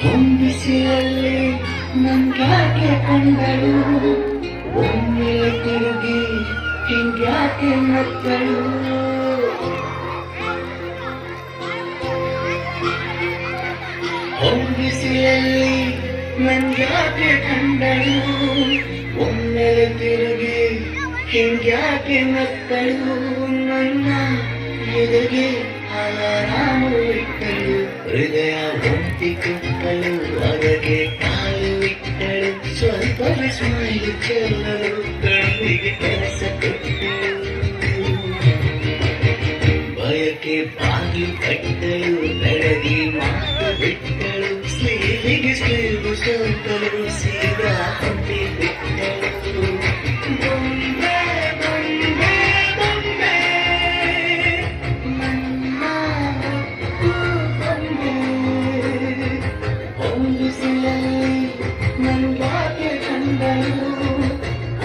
ಹೊಂದಿಸಿಯಲ್ಲಿ ನಂಗ್ಯಾಕೆ ಕಂಡಳು ಒಮ್ಮೆ ತಿರುಗಿ ಹಿಂಗ್ಯಾಕೆ ಮತ್ತಳು ಹೊಂದಿಸಿಯಲ್ಲಿ ನಂಗ್ಯಾಕೆ ಕಂಡಳು ಒಮ್ಮೆ ತಿರುಗಿ ಹಿಂಗ್ಯಾಕೆ ಮತ್ತಳು ನನ್ನ ಎದೆಗೆ ಅಲಾರಾಮು ಇಟ್ಟಳು ಹೃದಯ ಹೊಂದಿ ಕಟ್ಟಳು ಅದಕ್ಕೆ ಕಾಲು ಇಟ್ಟಳು ಸ್ವಲ್ಪ ಸ್ಮೈಲ್ ಚೆಲ್ಲಲು ಕಣ್ಣಿಗೆ ಕೆಲಸ ಕೊಟ್ಟಳು ಬಯಕೆ ಬಾಗಿಲು ಕಟ್ಟಲು ಬೆಳಗಿ ಮಾತು ಬಿಟ್ಟಳು ಸ್ಲೀವಿಗೆ ಸ್ಲೀವು ಸೋತಲು ಸೀದಾ ಹೊಂದಿ ಬಿಟ್ಟಳು ನಂಗ್ಯಾಕೆ ಕಂಡಳು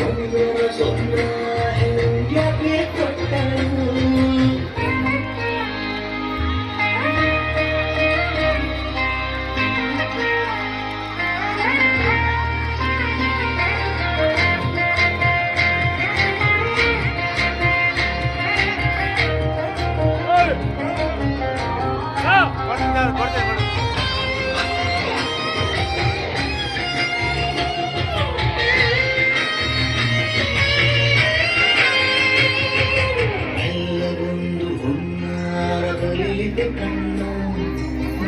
ಒಂದರ ಸೊನ್ನ ಯಾಕೆ ಕೊಟ್ಟಳು ಕಣ್ಣು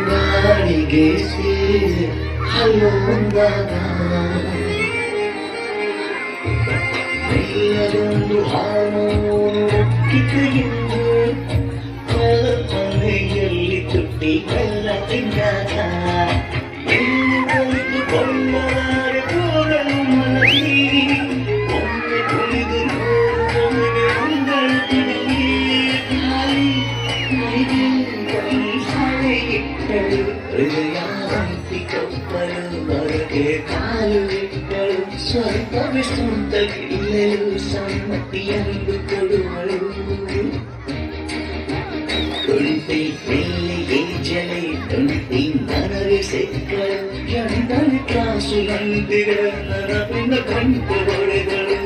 ಗಾಳಿಗೆ ಸೇರಿ ಹಲ್ಲೊಂದಾಗ ಎಲ್ಲರೊಂದು ಹಾರ್ಮೋನು ಕಿತ್ತೆಯಿಂದ ಕೊನೆಯಲ್ಲಿ ತುಟ್ಟಿ ಎಲ್ಲ ತಿಂದಾಗ ಎಲ್ಲಿ ಕಲಿತುಕೊಳ್ಳಲಾರೆ ಕೂಡಲು ಮನದಿ ಒಮ್ಮೆ ಕುಳಿದು ನೋಡುವವನಿಗೆ ಒಂದಳು ತಿಳಿ ಇಟ್ಟಳು ಹೃದಯ ಹಂತಿ ಕಪ್ಪಲು ಹೊರಗೆ ಕಾಲು ಇಟ್ಟಳು ಸ್ವಲ್ಪ ವಿಶ್ರಾಂತ ಗಿಲ್ಲಲು ಸಮ್ಮತಿಯನ್ನು ಕೊಡುವಳು ತುಂಟಿ ಬೆಳ್ಳಿಗೆ ಜಲೆ ತುಂಟಿ ನನಗೆ ಸಿಕ್ಕಳು ಎಂಟನೇ ಕ್ಲಾಸು ನಂದಿಗಳ ನರಪಿನ ಕಂಟು ಹೊಡೆದಳು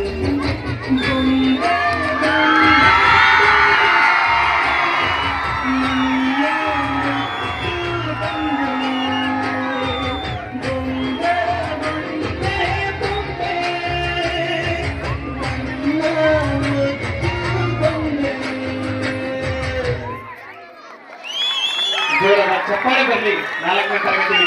ಚಪ್ಪಾಳೆ ಬರಲಿ 4ನೇ ತರಗತಿ